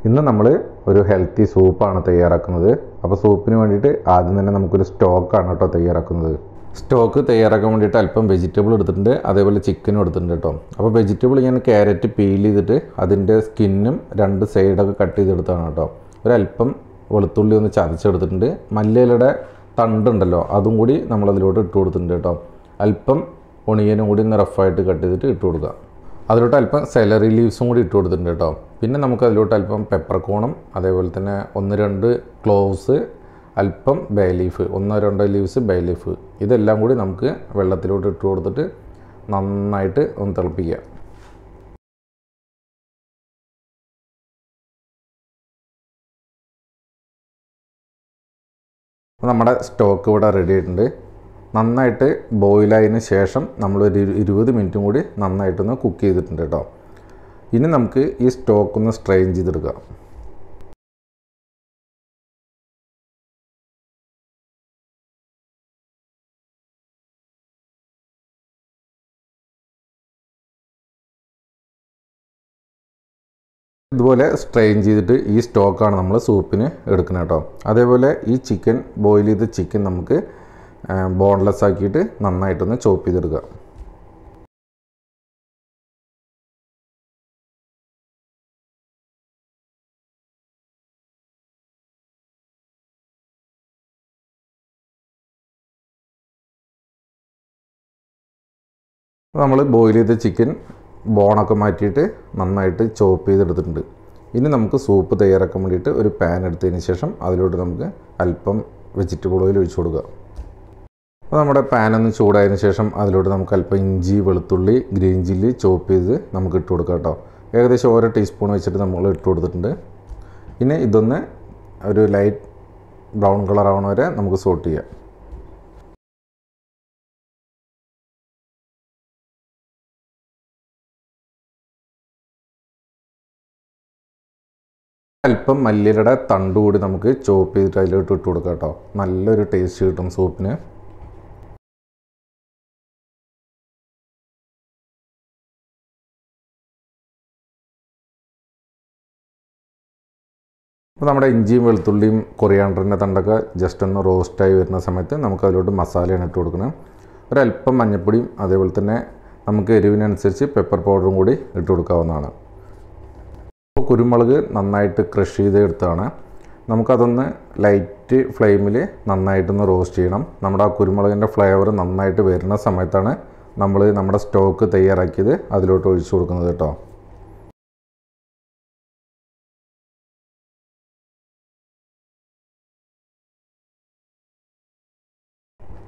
ഇന്ന് നമ്മൾ ഒരു ഹെൽത്തി സൂപ്പാണ് തയ്യാറാക്കുന്നത്. അപ്പോൾ സൂപ്പിന് വേണ്ടിയിട്ട് ആദ്യം തന്നെ നമുക്കൊരു സ്റ്റോക്കാണ് കേട്ടോ തയ്യാറാക്കുന്നത്. സ്റ്റോക്ക് തയ്യാറാക്കാൻ വേണ്ടിയിട്ട് അല്പം വെജിറ്റബിൾ എടുത്തിട്ടുണ്ട്, അതേപോലെ ചിക്കനും എടുത്തിട്ടുണ്ട് കേട്ടോ. അപ്പോൾ വെജിറ്റബിൾ ഞാൻ ക്യാരറ്റ് പീൽ ചെയ്തിട്ട് അതിൻ്റെ സ്കിന്നും രണ്ട് സൈഡൊക്കെ കട്ട് ചെയ്തെടുത്താണ് കേട്ടോ. ഒരല്പം വെളുത്തുള്ളി ഒന്ന് ചതച്ചെടുത്തിട്ടുണ്ട്. മല്ലിയിലയുടെ തണ്ടുണ്ടല്ലോ അതും കൂടി നമ്മളതിലോട്ട് ഇട്ട് കൊടുത്തിട്ടുണ്ട് കേട്ടോ. അല്പം ഒണിയനും കൂടി ഒന്ന് റഫായിട്ട് കട്ട് ചെയ്തിട്ട് ഇട്ട് കൊടുക്കുക. അതിലോട്ട് അല്പം സെലറി ലീവ്സും കൂടി ഇട്ട് കൊടുത്തിട്ടുണ്ട് കേട്ടോ. പിന്നെ നമുക്ക് അതിലോട്ട് അല്പം പെപ്പർക്കോണും അതേപോലെ തന്നെ 1-2 ക്ലോവ്സ്, അല്പം bay leaf, 1-2 leaves bay leaf, ഇതെല്ലാം കൂടി നമുക്ക് വെള്ളത്തിലോട്ട് ഇട്ട് കൊടുത്തിട്ട് നന്നായിട്ട് ഒന്ന് തിളപ്പിക്കുക. നമ്മുടെ സ്റ്റോക്ക് ഇവിടെ റെഡി ആയിട്ടുണ്ട്. നന്നായിട്ട് ബോയിലായതിന് ശേഷം നമ്മളൊരു 20 മിനിറ്റും കൂടി നന്നായിട്ടൊന്ന് കുക്ക് ചെയ്തിട്ടുണ്ട് കേട്ടോ. ഇനി നമുക്ക് ഈ സ്റ്റോക്കൊന്ന് സ്ട്രെയിൻ ചെയ്തെടുക്കാം. ഇതുപോലെ സ്ട്രെയിൻ ചെയ്തിട്ട് ഈ സ്റ്റോക്കാണ് നമ്മൾ സൂപ്പിന് എടുക്കുന്നത് കേട്ടോ. അതേപോലെ ഈ ചിക്കൻ, ബോയിൽ ചെയ്ത ചിക്കൻ നമുക്ക് ബോൺലെസ് ആക്കിയിട്ട് നന്നായിട്ടൊന്ന് ചോപ്പ് ചെയ്തെടുക്കുക. നമ്മൾ ബോയിൽ ചെയ്ത ചിക്കൻ ബോണൊക്കെ മാറ്റിയിട്ട് നന്നായിട്ട് ചോപ്പ് ചെയ്തെടുത്തിട്ടുണ്ട്. ഇനി നമുക്ക് സൂപ്പ് തയ്യാറാക്കാൻ വേണ്ടിയിട്ട് ഒരു പാൻ എടുത്തതിന് ശേഷം അതിലോട്ട് നമുക്ക് അല്പം വെജിറ്റബിൾ ഓയിൽ ഒഴിച്ചു കൊടുക്കുക. അപ്പോൾ നമ്മുടെ പാനൊന്ന് ചൂടായതിന് ശേഷം അതിലോട്ട് നമുക്ക് അല്പം ഇഞ്ചി, വെളുത്തുള്ളി, ഗ്രീൻ ചില്ലി ചോപ്പ് ചെയ്ത് നമുക്ക് ഇട്ട് കൊടുക്കാം കേട്ടോ. ഏകദേശം 1 ടീസ്പൂൺ വെച്ചിട്ട് നമ്മൾ ഇട്ട് കൊടുത്തിട്ടുണ്ട്. പിന്നെ ഇതൊന്ന് ഒരു ലൈറ്റ് ബ്രൗൺ കളർ ആവണ വരെ നമുക്ക് സോട്ട് ചെയ്യാം. അല്പം മല്ലിയിലയുടെ തണ്ട് കൂടി നമുക്ക് ചോപ്പ് ചെയ്തിട്ട് അതിലോട്ട് ഇട്ട് കൊടുക്കാം കേട്ടോ. നല്ലൊരു ടേസ്റ്റ് കിട്ടും സൂപ്പിന്. അപ്പോൾ നമ്മുടെ ഇഞ്ചിയും വെളുത്തുള്ളിയും കൊറിയാണ്ടറിൻ്റെ തണ്ടൊക്കെ ജസ്റ്റ് ഒന്ന് റോസ്റ്റായി വരുന്ന സമയത്ത് നമുക്ക് അതിലോട്ട് മസാലയാണ് ഇട്ട് കൊടുക്കുന്നത്. ഒരല്പം മഞ്ഞൾപ്പൊടിയും അതേപോലെ തന്നെ നമുക്ക് എരിവിനനുസരിച്ച് പെപ്പർ പൗഡറും കൂടി ഇട്ട് കൊടുക്കാവുന്നതാണ്. അപ്പോൾ കുരുമുളക് നന്നായിട്ട് ക്രഷ് ചെയ്തെടുത്താണ്. നമുക്കതൊന്ന് ലൈറ്റ് ഫ്ലെയിമിൽ നന്നായിട്ടൊന്ന് റോസ്റ്റ് ചെയ്യണം. നമ്മുടെ ആ കുരുമുളകിൻ്റെ ഫ്ലേവർ നന്നായിട്ട് വരുന്ന സമയത്താണ് നമ്മൾ നമ്മുടെ സ്റ്റോക്ക് തയ്യാറാക്കിയത് അതിലോട്ട് ഒഴിച്ചു കൊടുക്കുന്നത് കേട്ടോ.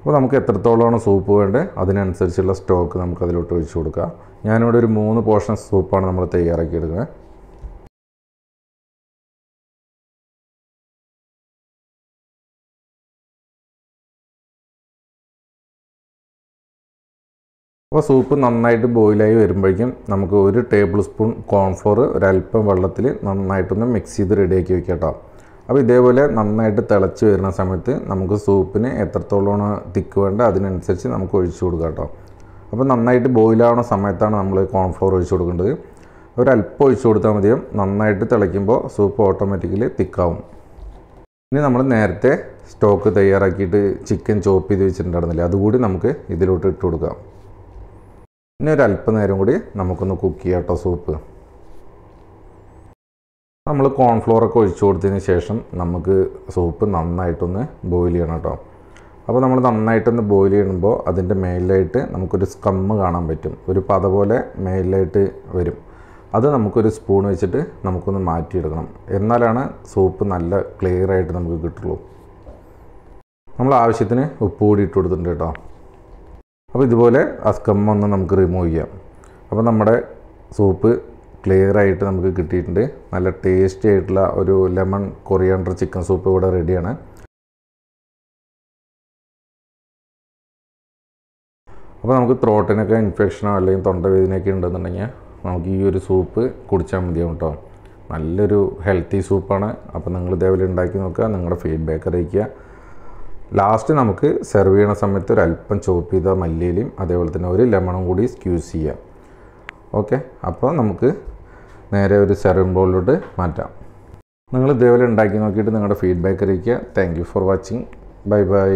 അപ്പോൾ നമുക്ക് എത്രത്തോളമാണ് സൂപ്പ് വേണ്ടത് അതിനനുസരിച്ചുള്ള സ്റ്റോക്ക് നമുക്ക് അതിലോട്ട് ഒഴിച്ചു കൊടുക്കുക. ഞാനിവിടെ ഒരു 3 പോർഷൻ സൂപ്പാണ് നമ്മൾ തയ്യാറാക്കിയെടുക്കുന്നത്. അപ്പോൾ സൂപ്പ് നന്നായിട്ട് ബോയിലായി വരുമ്പോഴേക്കും നമുക്ക് 1 ടേബിൾ സ്പൂൺ കോൺഫ്ലോർ ഒരല്പം വെള്ളത്തിൽ നന്നായിട്ടൊന്ന് മിക്സ് ചെയ്ത് റെഡിയാക്കി വെക്കാം കേട്ടോ. അപ്പോൾ ഇതേപോലെ നന്നായിട്ട് തിളച്ച് വരുന്ന സമയത്ത് നമുക്ക് സൂപ്പിന് എത്രത്തോളമാണ് തിക്ക് വേണ്ട അതിനനുസരിച്ച് നമുക്ക് ഒഴിച്ചു കൊടുക്കാം കേട്ടോ. അപ്പോൾ നന്നായിട്ട് ബോയിലാവുന്ന സമയത്താണ് നമ്മൾ കോൺഫ്ലോർ ഒഴിച്ചു കൊടുക്കേണ്ടത്. ഒരല്പം ഒഴിച്ചു കൊടുത്താൽ മതിയും. നന്നായിട്ട് തിളയ്ക്കുമ്പോൾ സൂപ്പ് ഓട്ടോമാറ്റിക്കലി തിക്കാവും. ഇനി നമ്മൾ നേരത്തെ സ്റ്റോക്ക് തയ്യാറാക്കിയിട്ട് ചിക്കൻ ചോപ്പ് ചെയ്ത് വെച്ചിട്ടുണ്ടായിരുന്നില്ലേ, അതുകൂടി നമുക്ക് ഇതിലോട്ട് ഇട്ട് കൊടുക്കാം. ഇനി ഒരല്പം നേരം കൂടി നമുക്കൊന്ന് കുക്ക് ചെയ്യാം കേട്ടോ സൂപ്പ്. നമ്മൾ കോൺഫ്ലോറൊക്കെ ഒഴിച്ചു കൊടുത്തതിന് ശേഷം നമുക്ക് സൂപ്പ് നന്നായിട്ടൊന്ന് ബോയിൽ ചെയ്യണം കേട്ടോ. അപ്പോൾ നമ്മൾ നന്നായിട്ടൊന്ന് ബോയിൽ ചെയ്യുമ്പോൾ അതിൻ്റെ മേലിലായിട്ട് നമുക്കൊരു സ്കമ്മ് കാണാൻ പറ്റും. ഒരു പത പോലെ മേലിലായിട്ട് വരും. അത് നമുക്കൊരു സ്പൂൺ വെച്ചിട്ട് നമുക്കൊന്ന് മാറ്റിയെടുക്കണം. എന്നാലാണ് സൂപ്പ് നല്ല ക്ലിയർ ആയിട്ട് നമുക്ക് കിട്ടുള്ളൂ. നമ്മൾ ആവശ്യത്തിന് ഉപ്പ് കൂടി ഇട്ട് കൊടുത്തിട്ടുണ്ട് കേട്ടോ. അപ്പോൾ ഇതുപോലെ ആ സ്കമ്മൊന്ന് നമുക്ക് റിമൂവ് ചെയ്യാം. അപ്പോൾ നമ്മുടെ സൂപ്പ് ക്ലിയർ ആയിട്ട് നമുക്ക് കിട്ടിയിട്ടുണ്ട്. നല്ല ടേസ്റ്റി ആയിട്ടുള്ള ഒരു ലെമൺ കൊറിയാണ്ടർ ചിക്കൻ സൂപ്പ് ഇവിടെ റെഡിയാണ്. അപ്പോൾ നമുക്ക് ത്രോട്ടിനൊക്കെ ഇൻഫെക്ഷനോ അല്ലെങ്കിൽ തൊണ്ടവേദനയൊക്കെ ഉണ്ടെന്നുണ്ടെങ്കിൽ നമുക്ക് ഈ ഒരു സൂപ്പ് കുടിച്ചാൽ മതിയാവും കേട്ടോ. നല്ലൊരു ഹെൽത്തി സൂപ്പാണ്. അപ്പോൾ നിങ്ങൾ ഇതേപോലെ ഉണ്ടാക്കി നോക്കുക, നിങ്ങളുടെ ഫീഡ്ബാക്ക് അറിയിക്കുക. ലാസ്റ്റ് നമുക്ക് സെർവ് ചെയ്യുന്ന സമയത്ത് ഒരല്പം ചോപ്പ് ചെയ്ത മല്ലിയിലയും അതേപോലെ തന്നെ ഒരു ലെമണും കൂടി സ്ക്യൂസ് ചെയ്യാം. ഓക്കെ, അപ്പോൾ നമുക്ക് നേരെ ഒരു സെർവിംഗ് ബൗളിലോട്ട് മാറ്റാം. നിങ്ങൾ ഇതേപോലെ ഉണ്ടാക്കി നോക്കിയിട്ട് നിങ്ങളുടെ ഫീഡ്ബാക്ക് അറിയിക്കുക. Thank you for watching. Bye bye.